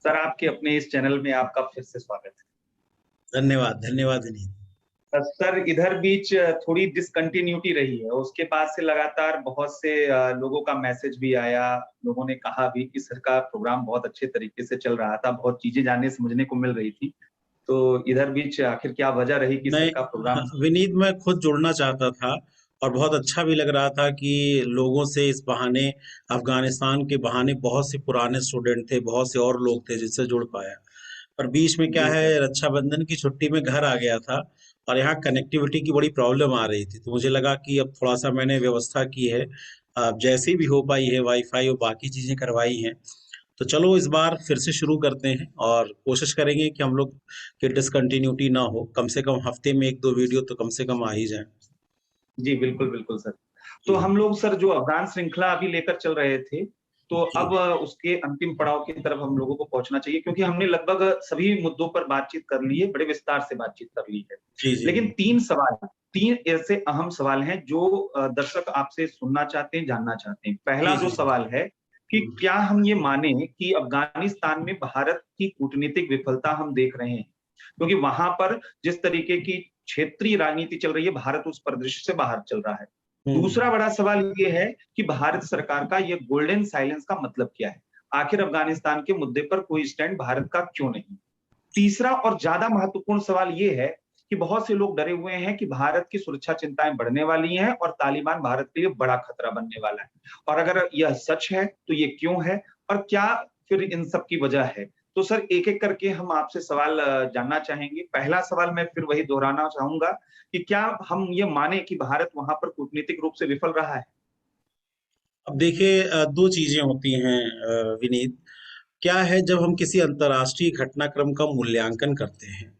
Sir आपके अपने इस चैनल में आपका फिर से स्वागत है। धन्यवाद, धन्यवाद विनीत। सर इधर बीच थोड़ी डिसकंटिन्यूटी रही है, उसके बाद से लगातार बहुत से लोगों का मैसेज भी आया, लोगों ने कहा भी कि सर का प्रोग्राम बहुत अच्छे तरीके से चल रहा था, बहुत चीजें जानने समझने को मिल रही थी। तो इधर बीच आखिर क्या वजह रही कि सर नहीं, का प्रोग्राम। विनीत मैं खुद जुड़ना चाहता था और बहुत अच्छा भी लग रहा था कि लोगों से इस बहाने, अफगानिस्तान के बहाने बहुत से पुराने स्टूडेंट थे, बहुत से और लोग थे जिनसे जुड़ पाया। पर बीच में क्या जी है, सर। रक्षाबंधन की छुट्टी में घर आ गया था और यहाँ कनेक्टिविटी की बड़ी प्रॉब्लम आ रही थी, तो मुझे लगा कि अब थोड़ा सा मैंने व्यवस्था की है, अब जैसी भी हो पाई है, वाईफाई और बाकी चीजें करवाई हैं, तो चलो इस बार फिर से शुरू करते हैं और कोशिश करेंगे कि हम लोग की डिसकंटिन्यूटी ना हो, कम से कम हफ्ते में एक दो वीडियो तो कम से कम आ ही जाए। जी, बिल्कुल, बिल्कुल सर। तो जी हम लोग सर जो अफ़गान श्रृंखला अभी लेकर चल रहे थे, तो जी अब उसके अंतिम पड़ाव की तरफ हम लोगों को पहुँचना चाहिए क्योंकि हमने लगभग सभी मुद्दों पर बातचीत कर ली है, बड़े विस्तार से बातचीत कर ली है। जी जी लेकिन जी 3 सवाल, 3 ऐसे अहम सवाल हैं जो दर्शक आपसे सुनना चाहते हैं, जानना चाहते हैं। पहला जी जो जी जी। सवाल है कि हम्म, क्या हम ये माने कि अफ़गानिस्तान में भारत की कूटनीतिक विफलता हम देख रहे हैं? क्योंकि वहाँ पर जिस तरीके की क्षेत्रीय राजनीति चल रही है, भारत उस परिदृश्य से बाहर चल रहा है। दूसरा हम्म, बड़ा सवाल ये है कि भारत सरकार का ये गोल्डन साइलेंस का मतलब क्या है? आखिर अफ़गानिस्तान के मुद्दे पर कोई स्टैंड भारत का क्यों नहीं? तीसरा और ज्यादा महत्वपूर्ण सवाल ये है कि बहुत से लोग डरे हुए हैं कि भारत की सुरक्षा चिंताएं बढ़ने वाली हैं और तालिबान भारत के लिए बड़ा खतरा बनने वाला है। और अगर यह सच है, तो ये क्यों है? और क्या फिर इन सब की वजह है? तो सर एक-एक करके हम आपसे सवाल जानना चाहेंगे। पहला सवाल मैं फिर वही दोहराना चाहूँगा कि क्या हम ये माने कि भारत वहाँ पर कूटनीतिक रूप से विफल रहा है? अब देखिए, दो चीजें होती हैं विनीत। क्या है, जब हम किसी अंतर्राष्ट्रीय घटनाक्रम का मूल्यांकन करते हैं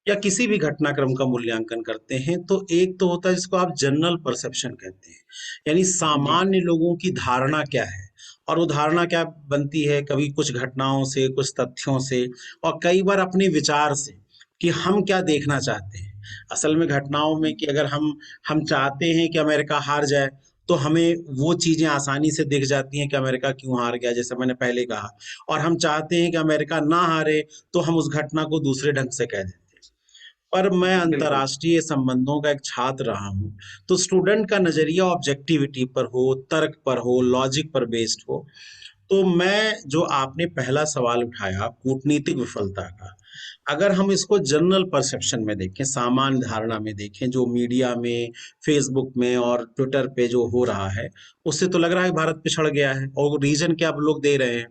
या किसी भी घटनाक्रम का मूल्यांकन करते हैं, तो एक तो होता है जिसको आप जनरल परसेप्शन कहते हैं, यानी जी, सामान्य लोगों की धारणा क्या है। और वो धारणा क्या बनती है, कभी कुछ घटनाओं से, कुछ तथ्यों से, और कई बार अपने विचार से कि हम क्या देखना चाहते हैं। असल में घटनाओं में कि अगर हम चाहते हैं कि अमेरिका हार जाए, तो हमें वो चीजें आसानी से दिख जाती हैं कि अमेरिका क्यों हार गया, जैसे मैंने पहले कहा। और हम चाहते हैं कि अमेरिका ना हारे, तो हम उस घटना को दूसरे ढंग से कह देते हैं। पर मैं बिल्कुल। अंतर्राष्ट्रीय संबंधों का एक छात्र रहा हूँ, तो स्टूडेंट का नजरिया ऑब्जेक्टिविटी पर हो, तर्क पर हो, लॉजिक पर बेस्ड हो। तो मैं जो आपने पहला सवाल उठाया कूटनीतिक विफलता का, अगर हम इसको जनरल परसेप्शन में देखें, सामान्य धारणा में देखें, जो मीडिया में, फेसबुक में और ट्विटर पे जो हो रहा है, उससे तो लग रहा है भारत पिछड़ गया है। और रीजन क्या आप लोग दे रहे हैं?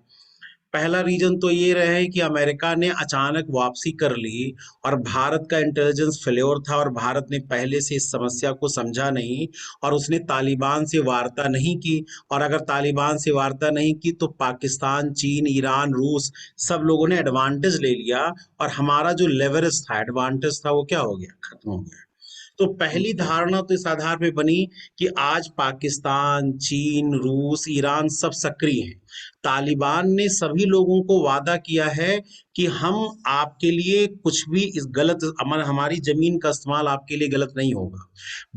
पहला रीजन तो ये रहे कि अमेरिका ने अचानक वापसी कर ली और भारत का इंटेलिजेंस फेल्योर था और भारत ने पहले से इस समस्या को समझा नहीं और उसने तालिबान से वार्ता नहीं की। और अगर तालिबान से वार्ता नहीं की तो पाकिस्तान, चीन, ईरान, रूस, सब लोगों ने एडवांटेज ले लिया और हमारा जो लेवरेज था, एडवांटेज था, वो क्या हो गया, खत्म हो गया। तो पहली धारणा तो इस आधार पे बनी कि आज पाकिस्तान, चीन, रूस, ईरान सब सक्रिय हैं। तालिबान ने सभी लोगों को वादा किया है कि हम आपके लिए कुछ भी इस गलत, हमारी जमीन का इस्तेमाल आपके लिए गलत नहीं होगा।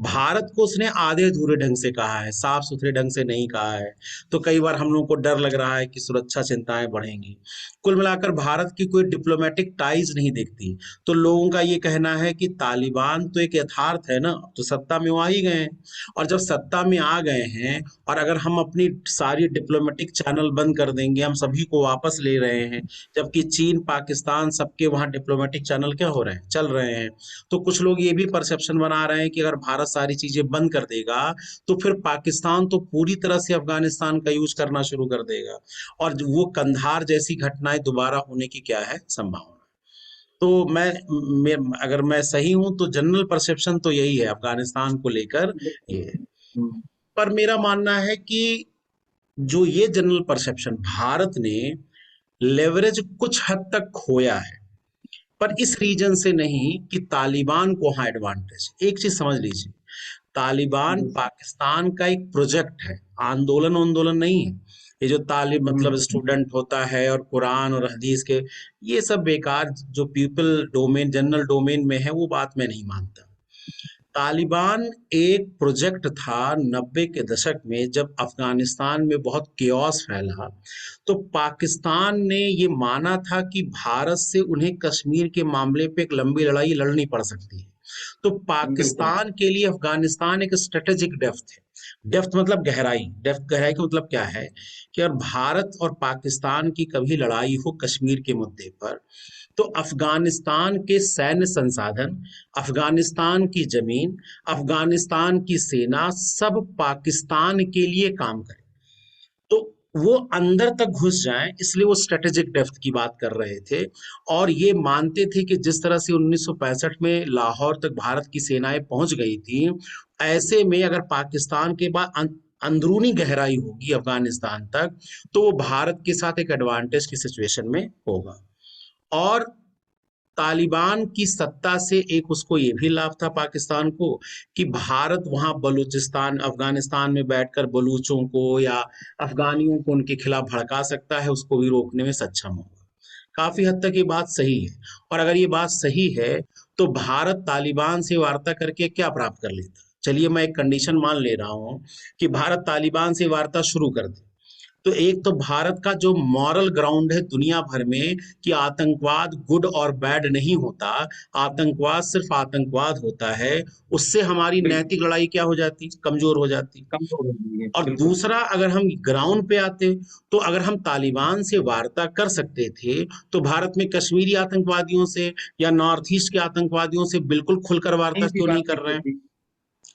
भारत को उसने आधे अधूरे ढंग से कहा है, साफ सुथरे ढंग से नहीं कहा है। तो कई बार हम लोगों को डर लग रहा है कि सुरक्षा चिंताएं बढ़ेंगी। कुल मिलाकर भारत की कोई डिप्लोमेटिक टाइज नहीं दिखती। तो लोगों का ये कहना है कि तालिबान तो एक यथार्थ है ना, तो सत्ता में वो आ ही गए हैं। और जब सत्ता में आ गए हैं और अगर हम अपनी सारी डिप्लोमेटिक चैनल बंद कर देंगे, हम सभी को वापस ले रहे हैं, जबकि चीन, पाकिस्तान, सबके वहां डिप्लोमेटिक चैनल क्या हो रहे हैं, चल रहे हैं। तो कुछ लोग ये भी परसेप्शन बना रहे हैं कि अगर भारत सारी चीजें बंद कर देगा, तो फिर पाकिस्तान तो पूरी तरह से अफगानिस्तान का यूज करना शुरू कर देगा और वो कंधार जैसी घटनाएं दोबारा होने की क्या है, संभावना। तो मैं अगर मैं सही हूं तो जनरल परसेप्शन तो यही है अफगानिस्तान को लेकर ये। हुँ, पर मेरा मानना है कि जो ये जनरल परसेप्शन, भारत ने लेवरेज कुछ हद तक खोया है, पर इस रीजन से नहीं कि तालिबान को हाँ एडवांटेज। एक चीज समझ लीजिए, तालिबान जी सर। पाकिस्तान का एक प्रोजेक्ट है, आंदोलन आंदोलन नहीं है। ये जो तालिब हुँ, मतलब स्टूडेंट होता है और कुरान और हदीस के, ये सब बेकार, जो पीपल डोमेन, जनरल डोमेन में है, वो बात मैं नहीं मानता। तालिबान एक प्रोजेक्ट था 90 के दशक में, जब अफगानिस्तान में बहुत केओस फैला, तो पाकिस्तान ने ये माना था कि भारत से उन्हें कश्मीर के मामले पे एक लंबी लड़ाई लड़नी पड़ सकती है। तो बिल्कुल। पाकिस्तान के लिए अफगानिस्तान एक स्ट्रेटेजिक डेप्थ है। डेप्थ मतलब गहराई, डेप्थ गहराई का मतलब क्या है कि अगर भारत और पाकिस्तान की कभी लड़ाई हो कश्मीर के मुद्दे पर, तो अफगानिस्तान के सैन्य संसाधन, अफगानिस्तान की जमीन, अफगानिस्तान की सेना सब पाकिस्तान के लिए काम करे। तो वो अंदर तक घुस जाएं, इसलिए वो स्ट्रेटेजिक डेप्थ की बात कर रहे थे। और ये मानते थे कि जिस तरह से 1965 में लाहौर तक भारत की सेनाएं पहुंच गई थी, ऐसे में अगर पाकिस्तान के बाद अंदरूनी गहराई होगी अफगानिस्तान तक, तो वो भारत के साथ एक एडवांटेज की सिचुएशन में होगा। और तालिबान की सत्ता से एक उसको ये भी लाभ था पाकिस्तान को कि भारत वहां बलूचिस्तान अफगानिस्तान में बैठकर बलूचों को या अफगानियों को उनके खिलाफ भड़का सकता है, उसको भी रोकने में सक्षम होगा। काफी हद तक ये बात सही है। और अगर ये बात सही है, तो भारत तालिबान से वार्ता करके क्या प्राप्त कर लेता? चलिए मैं एक कंडीशन मान ले रहा हूं कि भारत तालिबान से वार्ता शुरू कर दे, तो एक तो भारत का जो मॉरल ग्राउंड है दुनिया भर में कि आतंकवाद गुड और बैड नहीं होता, आतंकवाद सिर्फ आतंकवाद होता है, उससे हमारी बिल्कुल नैतिक लड़ाई क्या हो जाती, कमजोर हो जाती। कमजोर हो गई है, और बिल्कुल। दूसरा, अगर हम ग्राउंड पे आते, तो अगर हम तालिबान से वार्ता कर सकते थे, तो भारत में कश्मीरी आतंकवादियों से या नॉर्थ ईस्ट के आतंकवादियों से बिल्कुल खुलकर वार्ता कहीं भी क्यों नहीं कर बातचीत रहे हैं? होती।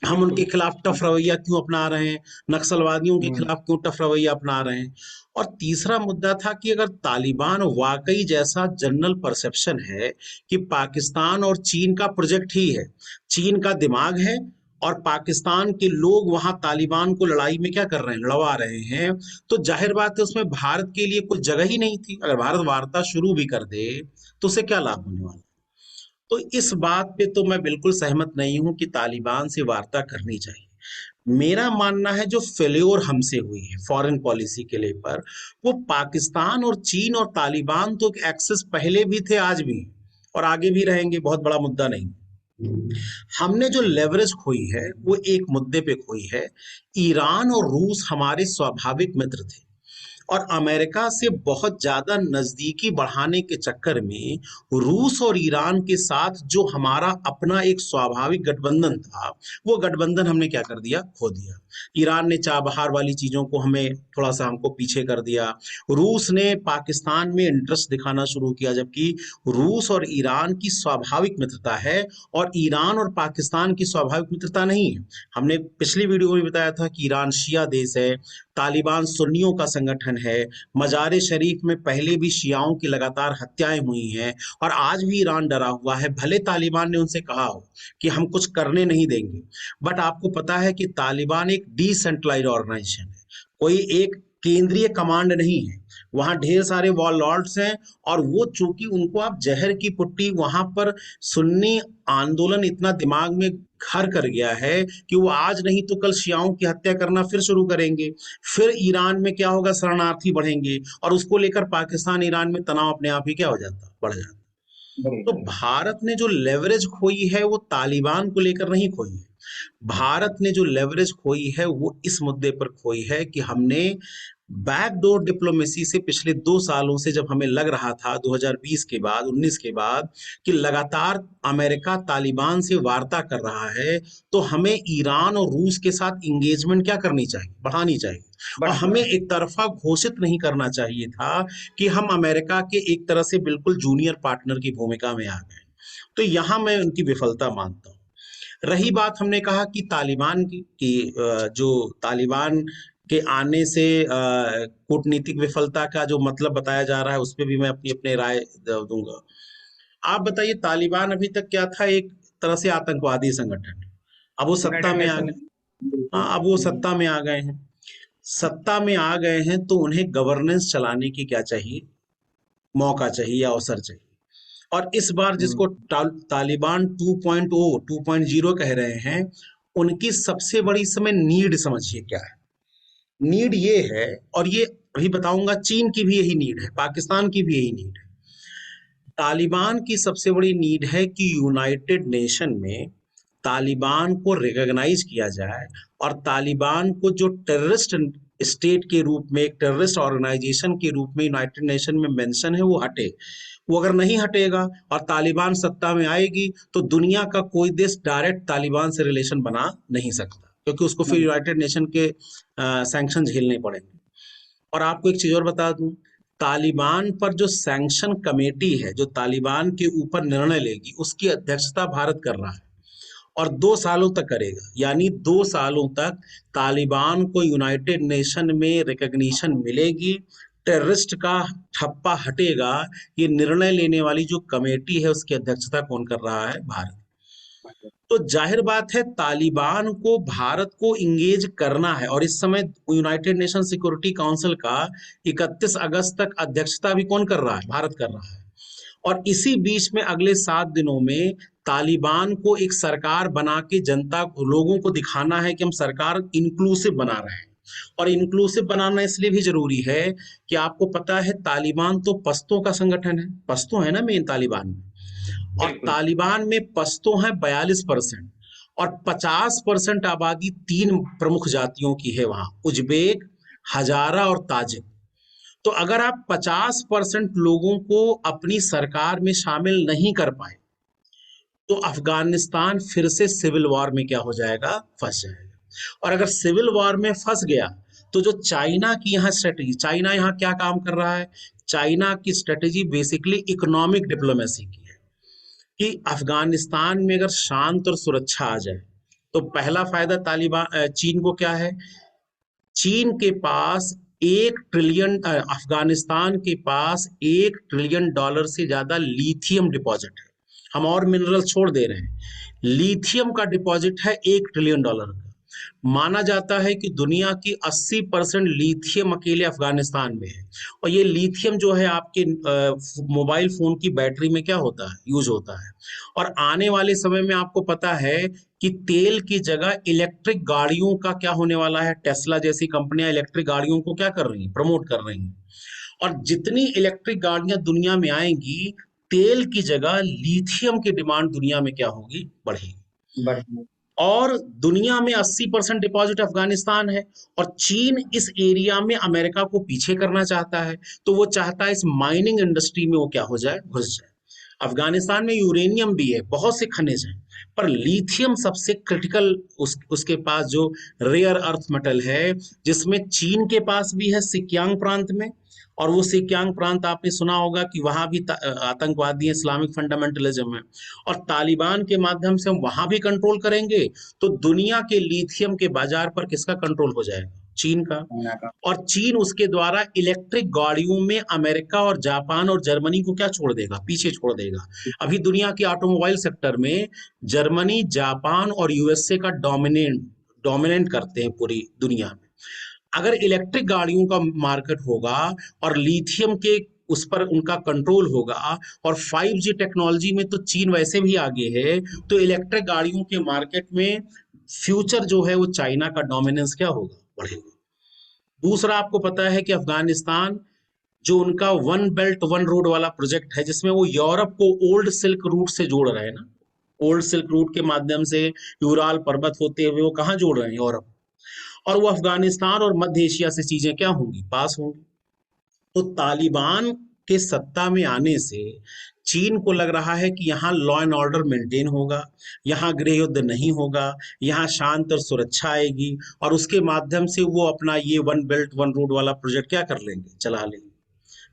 हम उनके बिल्कुल। खिलाफ टफ रवैया क्यों अपना रहे हैं? नक्सलवादियों के हम्म। खिलाफ क्यों टफ रवैया अपना रहे हैं? और तीसरा मुद्दा था कि अगर तालिबान वाकई, जैसा जनरल परसेप्शन है कि पाकिस्तान और चीन का प्रोजेक्ट ही है, चीन का दिमाग है और पाकिस्तान के लोग वहां तालिबान को लड़ाई में क्या कर रहे हैं, लड़वा रहे हैं, तो जाहिर बात है उसमें भारत के लिए कोई जगह ही नहीं थी। अगर भारत वार्ता शुरू भी कर दे, तो उसे क्या लाभ होने वाला? तो इस बात पे तो मैं बिल्कुल सहमत नहीं हूं कि तालिबान से वार्ता करनी चाहिए। मेरा मानना है जो फेल्योर हमसे हुई है फॉरेन पॉलिसी के लिए पर, वो पाकिस्तान और चीन और तालिबान तो एक्सेस पहले भी थे, आज भी हैं, और आगे भी रहेंगे, बहुत बड़ा मुद्दा नहीं। हमने जो लेवरेज खोई है वो एक मुद्दे पे खोई है। ईरान और रूस हमारे स्वाभाविक मित्र थे, और अमेरिका से बहुत ज्यादा नजदीकी बढ़ाने के चक्कर में रूस और ईरान के साथ जो हमारा अपना एक स्वाभाविक गठबंधन था, वो गठबंधन हमने क्या कर दिया, खो दिया। ईरान ने चाबहार वाली चीजों को हमें थोड़ा सा हमको पीछे कर दिया। रूस ने पाकिस्तान में इंटरेस्ट दिखाना शुरू किया, जबकि रूस और ईरान की स्वाभाविक मित्रता है और ईरान और पाकिस्तान की स्वाभाविक मित्रता नहीं है। हमने पिछली वीडियो में बताया था कि ईरान शिया देश है, तालिबान सुन्नियों का संगठन है, मजार शरीफ में पहले भी शियाओं की लगातार हत्याएं हुई हैं, और आज भी ईरान डरा हुआ है, भले तालिबान ने उनसे कहा हो कि हम कुछ करने नहीं देंगे। बट आपको पता है कि तालिबान एक डिसेंट्रलाइज्ड ऑर्गेनाइजेशन है, कोई एक केंद्रीय कमांड नहीं है। वहां ढेर सारे वॉरलॉर्ड्स हैं, और वो चूंकि उनको आप जहर की पुट्टी, वहां पर सुन्नी आंदोलन इतना दिमाग में घर कर गया है कि वो आज नहीं तो कल शियाओं की हत्या करना फिर शुरू करेंगे। फिर ईरान में क्या होगा, शरणार्थी बढ़ेंगे, और उसको लेकर पाकिस्तान ईरान में तनाव अपने आप ही क्या हो जाता, बढ़ जाता। बड़े तो जाएगा। भारत ने जो लेवरेज खोई है वो तालिबान को लेकर नहीं खोई है। भारत ने जो लेवरेज खोई है वो इस मुद्दे पर खोई है कि हमने बैकडोर डिप्लोमेसी से पिछले 2 सालों से, जब हमें लग रहा था 2020 के बाद, 19 के बाद, कि लगातार अमेरिका तालिबान से वार्ता कर रहा है, तो हमें ईरान और रूस के साथ इंगेजमेंट क्या करनी चाहिए, बढ़ानी चाहिए। और बढ़ानी हमें चाहिए। एक तरफा घोषित नहीं करना चाहिए था कि हम अमेरिका के एक तरह से बिल्कुल जूनियर पार्टनर की भूमिका में आ गए। तो यहां मैं उनकी विफलता मानता हूँ। रही बात, हमने कहा कि तालिबान जो तालिबान के आने से कूटनीतिक विफलता का जो मतलब बताया जा रहा है, उस पर भी मैं अपनी अपनी राय दूंगा। आप बताइए, तालिबान अभी तक क्या था, एक तरह से आतंकवादी संगठन। अब वो सत्ता यूनाइटेड में आ नेशन। गए। बिल्कुल। हाँ, अब वो सत्ता में आ गए हैं। सत्ता में आ गए हैं तो उन्हें गवर्नेंस चलाने की क्या चाहिए, मौका चाहिए या अवसर चाहिए। और इस बार जिसको हम्म। तालिबान 2.0 2.0 कह रहे हैं, उनकी सबसे बड़ी इस समय नीड समझिए क्या है। नीड ये है, और ये अभी बताऊंगा, चीन की भी यही नीड है, पाकिस्तान की भी यही नीड है। तालिबान की सबसे बड़ी नीड है कि यूनाइटेड नेशन में तालिबान को रिकॉग्नाइज किया जाए और तालिबान को जो टेररिस्ट स्टेट के रूप में, एक टेररिस्ट ऑर्गेनाइजेशन के रूप में यूनाइटेड नेशन में मेंशन है, वो हटे। वो अगर नहीं हटेगा और तालिबान सत्ता में आएगी तो दुनिया का कोई देश डायरेक्ट तालिबान से रिलेशन बना नहीं सकता, क्योंकि उसको फिर यूनाइटेड नेशन के सैंक्शन झेलने पड़ेंगे। और आपको एक चीज और बता दूं, तालिबान पर जो सैंक्शन कमेटी है, जो तालिबान के ऊपर निर्णय लेगी, उसकी अध्यक्षता भारत कर रहा है और 2 सालों तक करेगा। यानी 2 सालों तक तालिबान को यूनाइटेड नेशन में रिकॉग्निशन मिलेगी, टेररिस्ट का ठप्पा हटेगा। ये निर्णय लेने वाली जो कमेटी है उसकी अध्यक्षता कौन कर रहा है? भारत। तो जाहिर बात है तालिबान को भारत को इंगेज करना है, और इस समय यूनाइटेड नेशन सिक्योरिटी काउंसिल का 31 अगस्त तक अध्यक्षता भी कौन कर रहा है? भारत कर रहा है। और इसी बीच में अगले 7 दिनों में तालिबान को एक सरकार बना के जनता को, लोगों को दिखाना है कि हम सरकार इंक्लूसिव बना रहे हैं। और इंक्लूसिव बनाना इसलिए भी जरूरी है कि आपको पता है तालिबान तो पश्तो का संगठन है, पश्तो है ना मेन तालिबान में, और तालिबान में पश्तो है 42% और 50% आबादी 3 प्रमुख जातियों की है वहां, उज्बेक, हजारा और ताजिक। तो अगर आप 50% लोगों को अपनी सरकार में शामिल नहीं कर पाए तो अफगानिस्तान फिर से सिविल वॉर में क्या हो जाएगा? फंस जाएगा। और अगर सिविल वॉर में फंस गया तो जो चाइना की यहाँ स्ट्रेटेजी, चाइना यहाँ क्या काम कर रहा है? चाइना की स्ट्रेटेजी बेसिकली इकोनॉमिक डिप्लोमेसी की है कि अफगानिस्तान में अगर शांत और सुरक्षा आ जाए तो पहला फायदा तालिबान चीन को क्या है? चीन के पास 1 ट्रिलियन, अफगानिस्तान के पास $1 ट्रिलियन से ज्यादा लिथियम डिपॉजिट है। हम और मिनरल छोड़ दे रहे हैं, लिथियम का डिपॉजिट है $1 ट्रिलियन का। माना जाता है कि दुनिया की 80% लिथियम अकेले अफगानिस्तान में है। और ये लिथियम जो है आपके मोबाइल फोन की बैटरी में क्या होता है? यूज होता है। और आने वाले समय में आपको पता है कि तेल की जगह इलेक्ट्रिक गाड़ियों का क्या होने वाला है? टेस्ला जैसी कंपनियां इलेक्ट्रिक गाड़ियों को क्या कर रही हैं? प्रमोट कर रही हैं। और जितनी इलेक्ट्रिक गाड़ियां दुनिया में आएंगी, तेल की जगह लिथियम की डिमांड दुनिया में क्या होगी? बढ़ेगी। और दुनिया में 80% डिपॉजिट अफगानिस्तान है और चीन इस एरिया में अमेरिका को पीछे करना चाहता है। तो वो चाहता है इस माइनिंग इंडस्ट्री में वो क्या हो जाए? घुस जाए। अफगानिस्तान में यूरेनियम भी है, बहुत से खनिज हैं, पर लिथियम सबसे क्रिटिकल, उसके पास जो रेयर अर्थ मेटल है, जिसमें चीन के पास भी है सिक्यांग प्रांत में। और वो सिक्यांग प्रांत आपने सुना होगा कि वहां भी आतंकवादी है, इस्लामिक फंडामेंटलिज्म है। और तालिबान के माध्यम से हम वहां भी कंट्रोल करेंगे तो दुनिया के लिथियम के बाजार पर किसका कंट्रोल हो जाएगा? चीन का। और चीन उसके द्वारा इलेक्ट्रिक गाड़ियों में अमेरिका और जापान और जर्मनी को क्या छोड़ देगा? पीछे छोड़ देगा। अभी दुनिया के ऑटोमोबाइल सेक्टर में जर्मनी, जापान और यूएसए का डोमिनेंट करते हैं पूरी दुनिया में। अगर इलेक्ट्रिक गाड़ियों का मार्केट होगा और लिथियम के उस पर उनका कंट्रोल होगा, और 5G टेक्नोलॉजी में तो चीन वैसे भी आगे है, तो इलेक्ट्रिक गाड़ियों के मार्केट में फ्यूचर जो है वो चाइना का डोमिनेंस क्या होगा? बढ़ेगा। दूसरा, आपको पता है कि अफगानिस्तान जो उनका 1 बेल्ट 1 रोड वाला प्रोजेक्ट है, जिसमें वो यूरोप को ओल्ड सिल्क रूट से जोड़ रहे हैं ना, ओल्ड सिल्क रूट के माध्यम से यूराल पर्वत होते हुए वो कहाँ जोड़ रहे हैं? यूरोप। और वो अफगानिस्तान और मध्य एशिया से चीजें क्या होंगी? पास होंगी। तो तालिबान के सत्ता में आने से चीन को लग रहा है कि यहाँ लॉ एंड ऑर्डर मेंटेन होगा, यहाँ गृह युद्ध नहीं होगा, यहाँ शांत और सुरक्षा आएगी, और उसके माध्यम से वो अपना ये 1 बेल्ट 1 रोड वाला प्रोजेक्ट क्या कर लेंगे? चला लेंगे।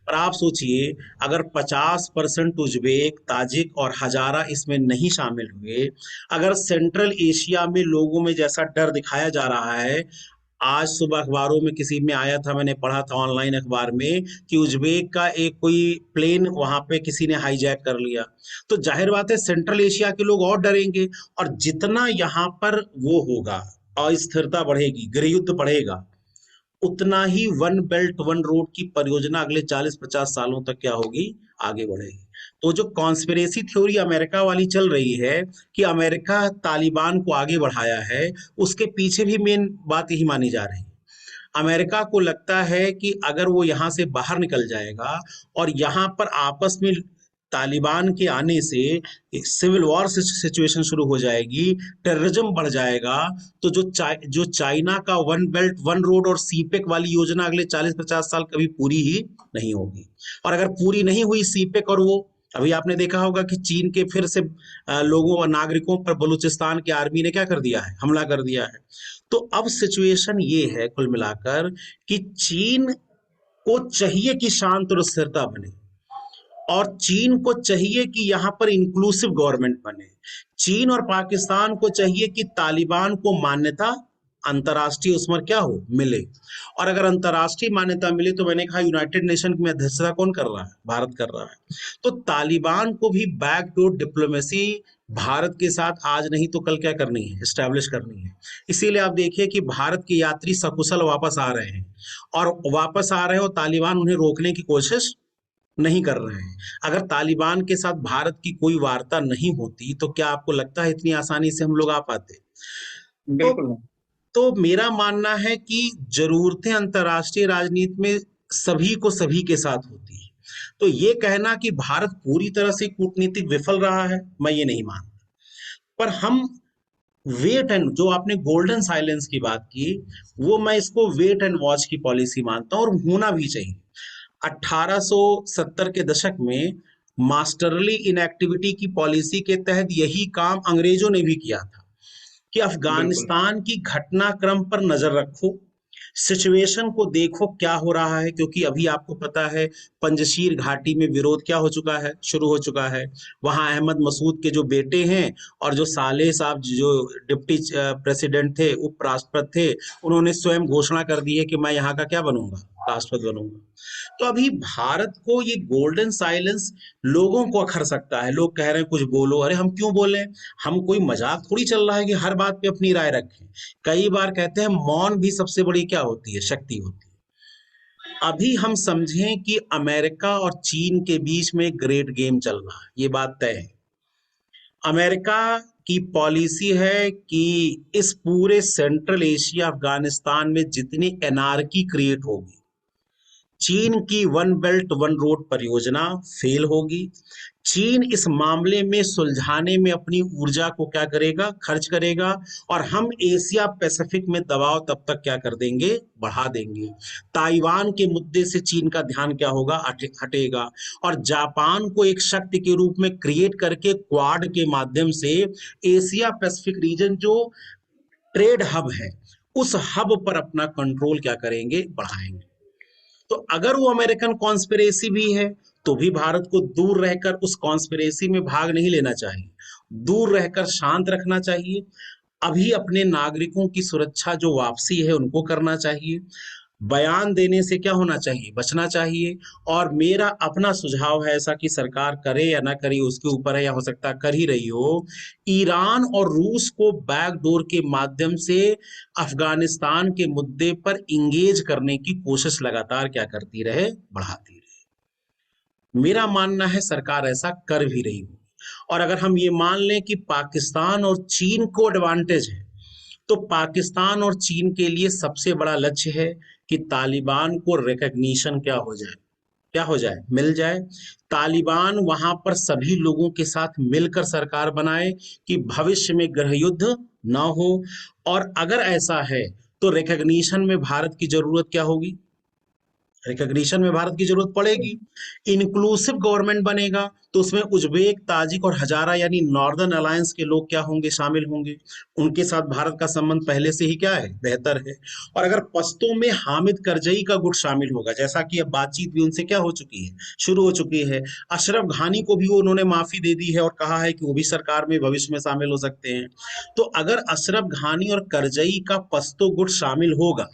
पर आप सोचिए, अगर 50% उज्बेक, ताजिक और हजारा इसमें नहीं शामिल हुए, अगर सेंट्रल एशिया में लोगों में जैसा डर दिखाया जा रहा है, आज सुबह अखबारों में किसी में आया था, मैंने पढ़ा था ऑनलाइन अखबार में कि उज्बेक का एक कोई प्लेन वहां पे किसी ने हाईजैक कर लिया, तो जाहिर बात है सेंट्रल एशिया के लोग और डरेंगे। और जितना यहाँ पर वो होगा, अस्थिरता बढ़ेगी, गृह युद्ध बढ़ेगा, उतना ही 1 बेल्ट 1 रोड की परियोजना अगले 40-50 सालों तक क्या होगी? आगे बढ़ेगी। तो जो कॉन्स्पिरेसी थ्योरी अमेरिका वाली चल रही है कि अमेरिका तालिबान को आगे बढ़ाया है, उसके पीछे भी मेन बात यही मानी जा रही है। अमेरिका को लगता है कि अगर वो यहाँ से बाहर निकल जाएगा और यहाँ पर आपस में तालिबान के आने से एक सिविल वॉर सिचुएशन शुरू हो जाएगी, टेररिज्म बढ़ जाएगा। तो जो चाइना का वन बेल्ट वन रोड और सीपेक वाली योजना अगले 40-50 साल कभी पूरी ही नहीं होगी। और अगर पूरी नहीं हुई सीपेक, और वो अभी आपने देखा होगा कि चीन के फिर से लोगों और नागरिकों पर बलूचिस्तान की आर्मी ने क्या कर दिया है, हमला कर दिया है। तो अब सिचुएशन ये है कुल मिलाकर कि चीन को चाहिए कि शांत और स्थिरता बने, और चीन को चाहिए कि यहां पर इंक्लूसिव गवर्नमेंट बने। चीन और पाकिस्तान को चाहिए कि तालिबान को मान्यता अंतर्राष्ट्रीय उसमें क्या हो, मिले। और अगर अंतर्राष्ट्रीय मान्यता मिले तो मैंने कहा यूनाइटेड नेशन की अध्यक्षता कौन कर रहा है, भारत कर रहा है। तो तालिबान को भी बैकडोर डिप्लोमेसी भारत के साथ आज नहीं तो कल क्या करनी है, एस्टेब्लिश करनी है। इसीलिए आप देखिए कि भारत के यात्री सकुशल वापस आ रहे हैं, और वापस आ रहे हैं और तालिबान उन्हें रोकने की कोशिश नहीं कर रहे हैं। अगर तालिबान के साथ भारत की कोई वार्ता नहीं होती तो क्या आपको लगता है इतनी आसानी से हम लोग आ पाते? तो बिल्कुल नहीं। तो मेरा मानना है कि जरूरतें अंतर्राष्ट्रीय राजनीति में सभी को सभी के साथ होती है। तो ये कहना कि भारत पूरी तरह से कूटनीतिक विफल रहा है, मैं ये नहीं मानता। पर हम वेट एंड, जो आपने गोल्डन साइलेंस की बात की, वो मैं इसको वेट एंड वॉच की पॉलिसी मानता हूं, और होना भी चाहिए। 1870 के दशक में मास्टरली इनएक्टिविटी की पॉलिसी के तहत यही काम अंग्रेजों ने भी किया था कि बिल्कुल अफगानिस्तान की घटनाक्रम पर नजर रखो, सिचुएशन को देखो क्या हो रहा है। क्योंकि अभी आपको पता है पंजशीर घाटी में विरोध क्या हो चुका है, शुरू हो चुका है। वहां अहमद मसूद के जो बेटे हैं और जो सालेह साहब जो डिप्टी प्रेसिडेंट थे, उपराष्ट्रपति थे, उन्होंने स्वयं घोषणा कर दी है कि मैं यहाँ का क्या बनूंगा, राष्ट्रपति बनूंगा। तो अभी भारत को ये गोल्डन साइलेंस लोगों को अखर सकता है। लोग कह रहे हैं कुछ बोलो, अरे हम क्यों बोले, हम कोई मजाक थोड़ी चल रहा है कि हर बात पे अपनी राय रखें। कई बार कहते हैं मौन भी सबसे बड़ी क्या होती है, शक्ति होती है। अभी हम समझें कि अमेरिका और चीन के बीच में ग्रेट गेम चल रहा है, ये बात तय है। अमेरिका की पॉलिसी है कि इस पूरे सेंट्रल एशिया अफगानिस्तान में जितनी एनार्की क्रिएट होगी, चीन की वन बेल्ट वन रोड परियोजना फेल होगी। चीन इस मामले में सुलझाने में अपनी ऊर्जा को क्या करेगा, खर्च करेगा, और हम एशिया पैसिफिक में दबाव तब तक क्या कर देंगे, बढ़ा देंगे। ताइवान के मुद्दे से चीन का ध्यान क्या होगा, हटेगा। और जापान को एक शक्ति के रूप में क्रिएट करके क्वाड के माध्यम से एशिया पैसिफिक रीजन जो ट्रेड हब है, उस हब पर अपना कंट्रोल क्या करेंगे, बढ़ाएंगे। तो अगर वो अमेरिकन कॉन्स्पिरेसी भी है तो भी भारत को दूर रहकर उस कॉन्स्पिरेसी में भाग नहीं लेना चाहिए, दूर रहकर शांत रखना चाहिए। अभी अपने नागरिकों की सुरक्षा जो वापसी है उनको करना चाहिए। बयान देने से क्या होना चाहिए, बचना चाहिए। और मेरा अपना सुझाव है ऐसा कि सरकार करे या ना करे उसके ऊपर है, या हो सकता कर ही रही हो, ईरान और रूस को बैकडोर के माध्यम से अफगानिस्तान के मुद्दे पर इंगेज करने की कोशिश लगातार क्या करती रहे, बढ़ाती रहे। मेरा मानना है सरकार ऐसा कर भी रही हो। और अगर हम ये मान लें कि पाकिस्तान और चीन को एडवांटेज है, तो पाकिस्तान और चीन के लिए सबसे बड़ा लक्ष्य है कि तालिबान को रिकग्निशन क्या हो जाए, क्या हो जाए, मिल जाए। तालिबान वहां पर सभी लोगों के साथ मिलकर सरकार बनाए कि भविष्य में गृह युद्ध ना हो। और अगर ऐसा है तो रिकग्निशन में भारत की जरूरत क्या होगी, रिकग्निशन में भारत की जरूरत पड़ेगी। इंक्लूसिव गवर्नमेंट बनेगा तो उसमें उज्बेक, ताजिक और हजारा यानी नॉर्दर्न अलायंस के लोग क्या होंगे, शामिल होंगे। उनके साथ भारत का संबंध पहले से ही क्या है, बेहतर है। और अगर पश्तो में हामिद करजई का गुट शामिल होगा, जैसा कि अब बातचीत भी उनसे क्या हो चुकी है, शुरू हो चुकी है। अशरफ घानी को भी उन्होंने माफी दे दी है और कहा है कि वो भी सरकार में भविष्य में शामिल हो सकते हैं। तो अगर अशरफ घानी और करजई का पश्तो गुट शामिल होगा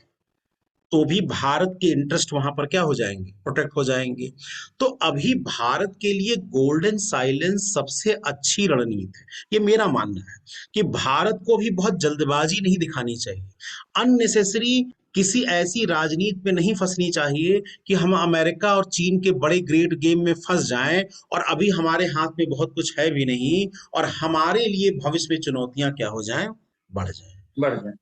तो भी भारत के इंटरेस्ट वहां पर क्या हो जाएंगे, प्रोटेक्ट हो जाएंगे। तो अभी भारत के लिए गोल्डन साइलेंस सबसे अच्छी रणनीति है, ये मेरा मानना है कि भारत को भी बहुत जल्दबाजी नहीं दिखानी चाहिए। अननेसेसरी किसी ऐसी राजनीति में नहीं फंसनी चाहिए कि हम अमेरिका और चीन के बड़े ग्रेट गेम में फंस जाएं और अभी हमारे हाथ में बहुत कुछ है भी नहीं और हमारे लिए भविष्य में चुनौतियां क्या हो जाएं, बढ़ जाएं। बढ़ जाए।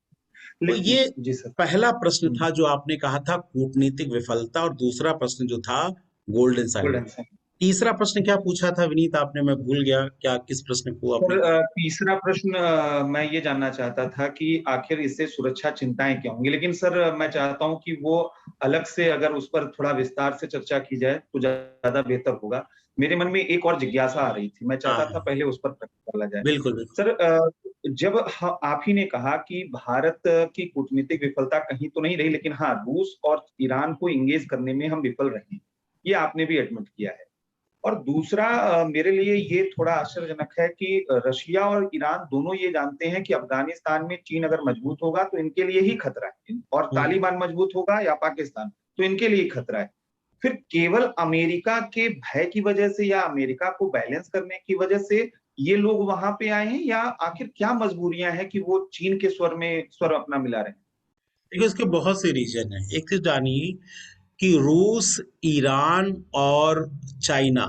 तो ये जी सर। पहला प्रश्न था जो आपने कहा था कूटनीतिक विफलता, और दूसरा प्रश्न जो था गोल्डन साइलेंस। गोल्डन तीसरा प्रश्न क्या पूछा था विनीत आपने, मैं भूल गया, क्या किस प्रश्न को आपने? सर तीसरा प्रश्न मैं ये जानना चाहता था कि आखिर इससे सुरक्षा चिंताएं क्या होंगी, लेकिन सर मैं चाहता हूं कि वो अलग से अगर उस पर थोड़ा विस्तार से चर्चा की जाए तो ज्यादा बेहतर होगा। मेरे मन में एक और जिज्ञासा आ रही थी, मैं हाँ चाहता था हाँ, पहले उस पर प्रश्न डाला जाए। बिल्कुल बिल्कुल। सर जब आप ही ने कहा कि भारत की कूटनीतिक विफलता कहीं तो नहीं रही, लेकिन हाँ रूस और ईरान को इंगेज करने में हम विफल रहे, ये आपने भी एडमिट किया है। और दूसरा मेरे लिए ये थोड़ा आश्चर्यजनक है कि रशिया और ईरान दोनों ये जानते हैं कि अफगानिस्तान में चीन अगर मजबूत होगा तो इनके लिए ही खतरा है, और हम्म। तालिबान मजबूत होगा या पाकिस्तान तो इनके लिए ही खतरा है। फिर केवल अमेरिका के भय की वजह से या अमेरिका को बैलेंस करने की वजह से ये लोग वहां पे आए हैं, या आखिर क्या मजबूरियां हैं कि वो चीन के स्वर अपना मिला रहे हैं? देखिए इसके बहुत से रीजन है। एक चीज जानिए कि रूस, ईरान और चाइना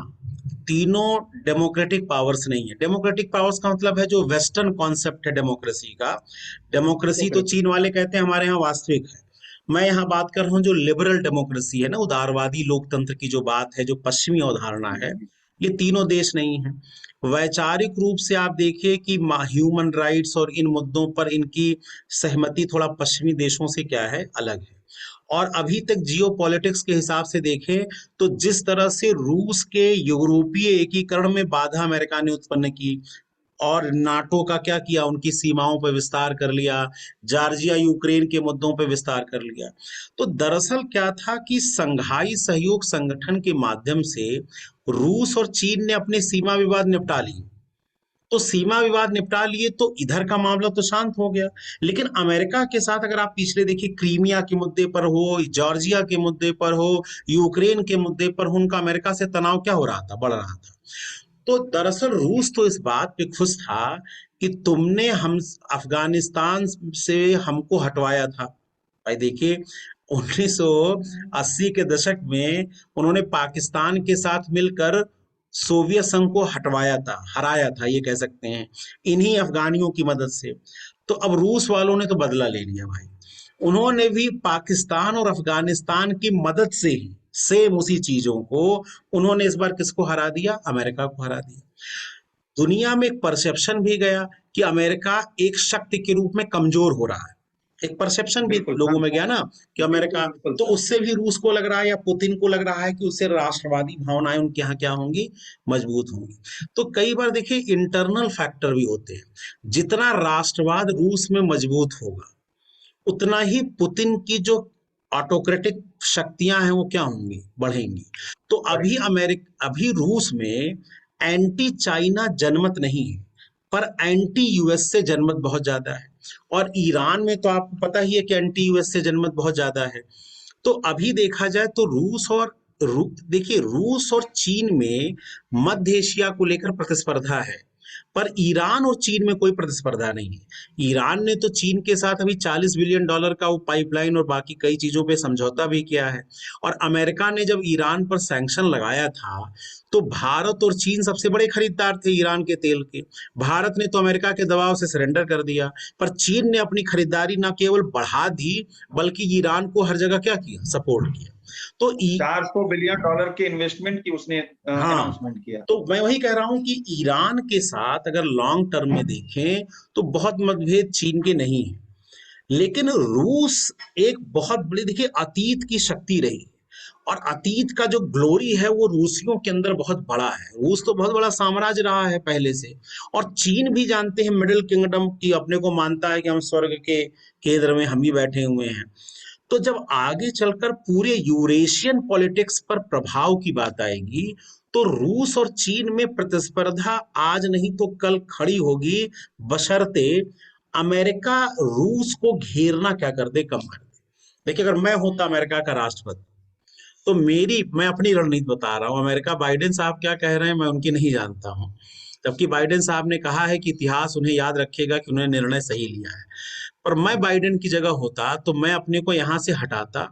तीनों डेमोक्रेटिक पावर्स नहीं है। डेमोक्रेटिक पावर्स का मतलब है जो वेस्टर्न कॉन्सेप्ट है डेमोक्रेसी का। डेमोक्रेसी तो डेमोक्रेसी। चीन वाले कहते हैं, हमारे यहाँ वास्तविक है। मैं यहाँ बात कर रहा हूँ जो लिबरल डेमोक्रेसी है ना, उदारवादी लोकतंत्र की जो बात है, जो पश्चिमी अवधारणा जी है, जी ये तीनों देश नहीं है। वैचारिक रूप से आप देखिए कि ह्यूमन राइट्स और इन मुद्दों पर इनकी सहमति थोड़ा पश्चिमी देशों से क्या है, अलग है। और अभी तक जियो पॉलिटिक्स के हिसाब से देखें तो जिस तरह से रूस के यूरोपीय एकीकरण में बाधा अमेरिका ने उत्पन्न की, और नाटो का क्या किया, उनकी सीमाओं पर विस्तार कर लिया, जॉर्जिया यूक्रेन के मुद्दों पर विस्तार कर लिया। तो दरअसल क्या था कि संघाई सहयोग संगठन के माध्यम से रूस और चीन ने अपने सीमा विवाद निपटा लिए। तो सीमा विवाद निपटा लिए तो इधर का मामला तो शांत हो गया। लेकिन अमेरिका के साथ अगर आप पिछले देखिए, क्रीमिया के मुद्दे पर हो, जॉर्जिया के मुद्दे पर हो, यूक्रेन के मुद्दे पर हो, उनका अमेरिका से तनाव क्या हो रहा था, बढ़ रहा था। तो दरअसल रूस तो इस बात पे खुश था कि तुमने हम अफगानिस्तान से हमको हटवाया था। भाई देखिए 1980 के दशक में उन्होंने पाकिस्तान के साथ मिलकर सोवियत संघ को हटवाया था, हराया था ये कह सकते हैं, इन्हीं अफगानियों की मदद से। तो अब रूस वालों ने तो बदला ले लिया भाई। उन्होंने भी पाकिस्तान और अफगानिस्तान की मदद से ही सेम उसी चीजों को उन्होंने इस बार किसको हरा दिया, अमेरिका को हरा दिया। दुनिया में एक परसेप्शन भी गया कि अमेरिका एक शक्ति के रूप में कमजोर हो रहा है। एक परसेप्शन भी बिल्कुल लोगों में भ्रम। गया ना कि बिल्कुल अमेरिका, बिल्कुल तो सर। उससे भी रूस को लग रहा है या पुतिन को लग रहा है कि उससे राष्ट्रवादी भावनाएं उनके यहाँ क्या होंगी, मजबूत होंगी। तो कई बार देखिए इंटरनल फैक्टर भी होते हैं। जितना राष्ट्रवाद रूस में मजबूत होगा उतना ही पुतिन की जो ऑटोक्रेटिक शक्तियां हैं वो क्या होंगी, बढ़ेंगी। तो अभी बढ़ेंगे। अभी रूस में एंटी चाइना जनमत नहीं है, पर एंटी यूएस से जनमत बहुत ज्यादा है। और ईरान में तो आपको पता ही है कि एंटी यूएस से जनमत बहुत ज्यादा है। तो अभी देखा जाए तो देखिए रूस और चीन में मध्य एशिया को लेकर प्रतिस्पर्धा है, पर ईरान और चीन में कोई प्रतिस्पर्धा नहीं है। ईरान ने तो चीन के साथ अभी $40 बिलियन का वो पाइपलाइन और बाकी कई चीजों पे समझौता भी किया है। और अमेरिका ने जब ईरान पर सैंक्शन लगाया था तो भारत और चीन सबसे बड़े खरीदार थे ईरान के तेल के। भारत ने तो अमेरिका के दबाव से सरेंडर कर दिया, पर चीन ने अपनी खरीदारी न केवल बढ़ा दी बल्कि ईरान को हर जगह क्या किया, सपोर्ट किया। तो $400 बिलियन के इन्वेस्टमेंट की उसने हाँ, अनाउंसमेंट किया। तो मैं वही कह रहा हूं कि ईरान के साथ अगर लॉन्ग टर्म में देखें तो बहुत मतभेद चीन के नहीं है। लेकिन रूस एक बहुत बड़ी देखिए अतीत की शक्ति रही, और अतीत का जो ग्लोरी है वो रूसियों के अंदर बहुत बड़ा है। रूस तो बहुत बड़ा साम्राज्य रहा है पहले से। और चीन भी जानते हैं मिडिल किंगडम की, अपने को मानता है कि हम स्वर्ग के केंद्र में हम ही बैठे हुए हैं। तो जब आगे चलकर पूरे यूरेशियन पॉलिटिक्स पर प्रभाव की बात आएगी तो रूस और चीन में प्रतिस्पर्धा आज नहीं तो कल खड़ी होगी, बशर्ते अमेरिका रूस को घेरना क्या कर दे, कम कर दे। देखिए अगर मैं होता अमेरिका का राष्ट्रपति तो मैं अपनी रणनीति बता रहा हूँ। अमेरिका बाइडेन साहब क्या कह रहे हैं मैं उनकी नहीं जानता हूँ, जबकि बाइडेन साहब ने कहा है कि इतिहास उन्हें याद रखेगा कि उन्होंने निर्णय सही लिया है। पर मैं बाइडेन की जगह होता तो मैं अपने को यहां से हटाता,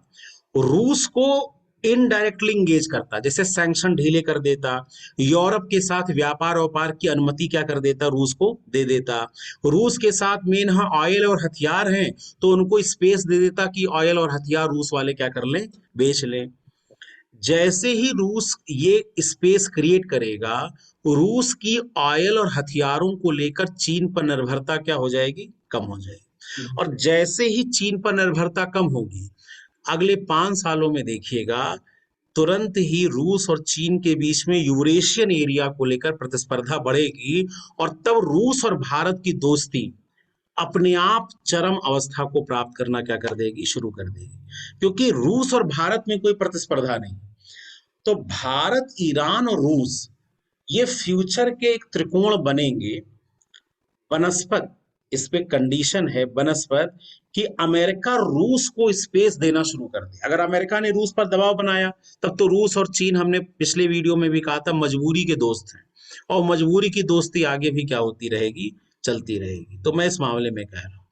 रूस को इनडायरेक्टली इंगेज करता, जैसे सैंक्शन ढीले कर देता, यूरोप के साथ व्यापार व्यापार की अनुमति क्या कर देता, रूस को दे देता। रूस के साथ मेन हाँ ऑयल और हथियार हैं तो उनको स्पेस दे देता कि ऑयल और हथियार रूस वाले क्या कर लें, बेच लें। जैसे ही रूस ये स्पेस क्रिएट करेगा, रूस की ऑयल और हथियारों को लेकर चीन पर निर्भरता क्या हो जाएगी, कम हो जाएगी। और जैसे ही चीन पर निर्भरता कम होगी, अगले 5 सालों में देखिएगा, तुरंत ही रूस और चीन के बीच में यूरेशियन एरिया को लेकर प्रतिस्पर्धा बढ़ेगी, और तब रूस और भारत की दोस्ती अपने आप चरम अवस्था को प्राप्त करना क्या कर देगी, शुरू कर देगी, क्योंकि रूस और भारत में कोई प्रतिस्पर्धा नहीं। तो भारत, ईरान और रूस, ये फ्यूचर के एक त्रिकोण बनेंगे। बनस्पत, इस पे कंडीशन है बनस्पत कि अमेरिका रूस को स्पेस देना शुरू कर दे। अगर अमेरिका ने रूस पर दबाव बनाया, तब तो रूस और चीन, हमने पिछले वीडियो में भी कहा था, मजबूरी के दोस्त हैं, और मजबूरी की दोस्ती आगे भी क्या होती रहेगी, चलती रहेगी। तो मैं इस मामले में कह रहा हूँ,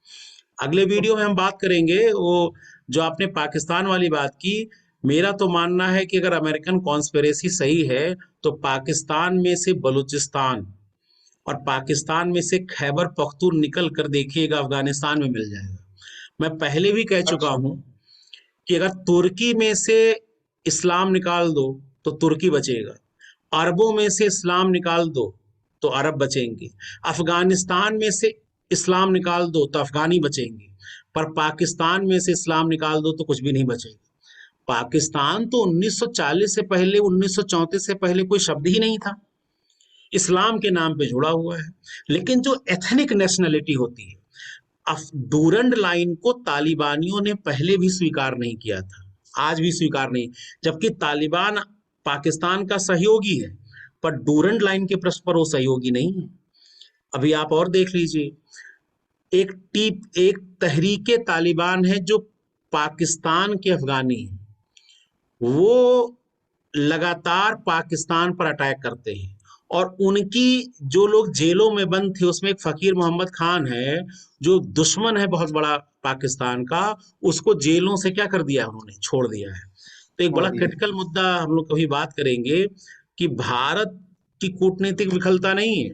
अगले वीडियो में हम बात करेंगे वो जो आपने पाकिस्तान वाली बात की। मेरा तो मानना है कि अगर अमेरिकन कॉन्स्पिरेसी सही है, तो पाकिस्तान में से बलूचिस्तान और पाकिस्तान में से खैबर पख्तून निकल कर देखिएगा अफगानिस्तान में मिल जाएगा। मैं पहले भी कह चुका अच्छा। हूं कि अगर तुर्की में से इस्लाम निकाल दो तो तुर्की बचेगा, अरबों में से इस्लाम निकाल दो तो अरब बचेंगे, अफगानिस्तान में से इस्लाम निकाल दो तो अफगानी बचेंगे, पर पाकिस्तान में से इस्लाम निकाल दो तो कुछ भी नहीं बचेगा। पाकिस्तान तो 1940 से पहले, 1934 से पहले कोई शब्द ही नहीं था, इस्लाम के नाम पे जुड़ा हुआ है। लेकिन जो एथनिक नेशनलिटी होती है, डूरंड लाइन को तालिबानियों ने पहले भी स्वीकार नहीं किया था, आज भी स्वीकार नहीं, जबकि तालिबान पाकिस्तान का सहयोगी है, पर डूरंड लाइन के प्रश्न पर वो सहयोगी नहीं है। अभी आप और देख लीजिए, एक तहरीके तालिबान है जो पाकिस्तान के अफगानी हैं, वो लगातार पाकिस्तान पर अटैक करते हैं, और उनकी जो लोग जेलों में बंद थे, उसमें एक फकीर मोहम्मद खान है जो दुश्मन है बहुत बड़ा पाकिस्तान का, उसको जेलों से क्या कर दिया, उन्होंने छोड़ दिया है। तो एक छोड़ बड़ा दिया। क्रिटिकल मुद्दा हम लोग कभी बात करेंगे कि भारत की कूटनीतिक विफलता नहीं है,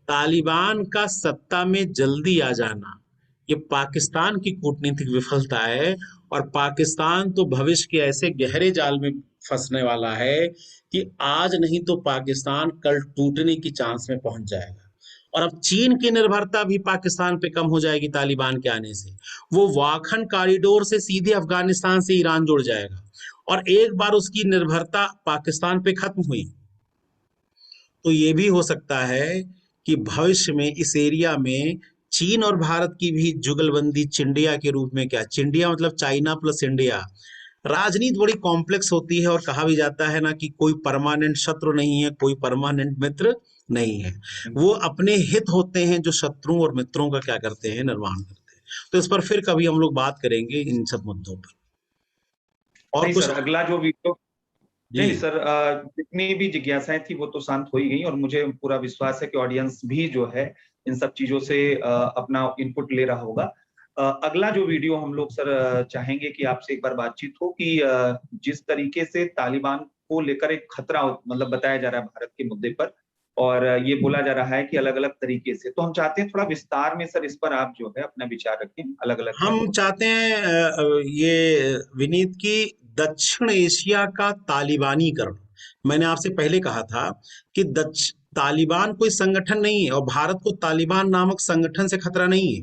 तालिबान का सत्ता में जल्दी आ जाना ये पाकिस्तान की कूटनीतिक विफलता है। और पाकिस्तान तो भविष्य के ऐसे गहरे जाल में फंसने वाला है कि आज नहीं तो पाकिस्तान कल टूटने की चांस में पहुंच जाएगा। और अब चीन की निर्भरता भी पाकिस्तान पे कम हो जाएगी तालिबान के आने से, वो वाखन कॉरिडोर से सीधे अफगानिस्तान से ईरान जुड़ जाएगा, और एक बार उसकी निर्भरता पाकिस्तान पे खत्म हुई तो ये भी हो सकता है कि भविष्य में इस एरिया में चीन और भारत की भी जुगलबंदी चिंडिया के रूप में, क्या चिंडिया मतलब चाइना प्लस इंडिया। राजनीति बड़ी कॉम्प्लेक्स होती है, और कहा भी जाता है ना कि कोई परमानेंट शत्रु नहीं है, कोई परमानेंट मित्र नहीं है, वो अपने हित होते हैं जो शत्रुओं और मित्रों का क्या करते हैं, निर्माण करते हैं। तो इस पर फिर कभी हम लोग बात करेंगे इन सब मुद्दों पर। और नहीं कुछ सर, अगला जो वीडियो, जी। नहीं सर, जितनी भी जिज्ञासाएं थी वो तो शांत हो ही गई, और मुझे पूरा विश्वास है कि ऑडियंस भी जो है इन सब चीजों से अपना इनपुट ले रहा होगा। अगला जो वीडियो हम लोग सर चाहेंगे कि आपसे एक बार बातचीत हो कि जिस तरीके से तालिबान को लेकर एक खतरा मतलब बताया जा रहा है भारत के मुद्दे पर, और ये बोला जा रहा है कि अलग अलग तरीके से, तो हम चाहते हैं थोड़ा विस्तार में सर इस पर आप जो है अपना विचार रखें अलग अलग हम पहलुओं पर। चाहते हैं ये विनीत की दक्षिण एशिया का तालिबानीकरण। मैंने आपसे पहले कहा था कि तालिबान कोई संगठन नहीं है, और भारत को तालिबान नामक संगठन से खतरा नहीं है।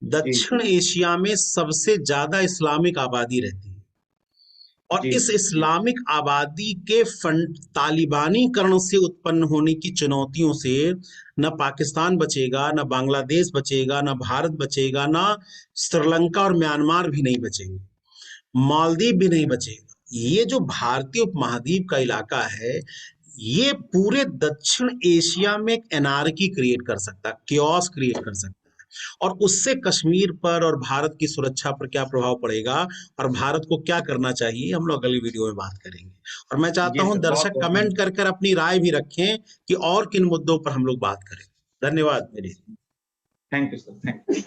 जी दक्षिण एशिया में सबसे ज्यादा इस्लामिक आबादी रहती है, और जी इस इस्लामिक आबादी के तालिबानीकरण से उत्पन्न होने की चुनौतियों से न पाकिस्तान बचेगा, न बांग्लादेश बचेगा, न भारत बचेगा, न श्रीलंका और म्यांमार भी नहीं बचेंगे, मालदीव भी नहीं बचेगा। ये जो भारतीय उपमहाद्वीप का इलाका है, ये पूरे दक्षिण एशिया में एक एनार्की क्रिएट कर सकता है, क्योस क्रिएट कर सकता है, और उससे कश्मीर पर और भारत की सुरक्षा पर क्या प्रभाव पड़ेगा, और भारत को क्या करना चाहिए, हम लोग अगली वीडियो में बात करेंगे। और मैं चाहता जी हूं सर, बहुत दर्शक बहुत कमेंट कर कर अपनी राय भी रखें कि और किन मुद्दों पर हम लोग बात करें। धन्यवाद मेरे। Thank you sir, thank you.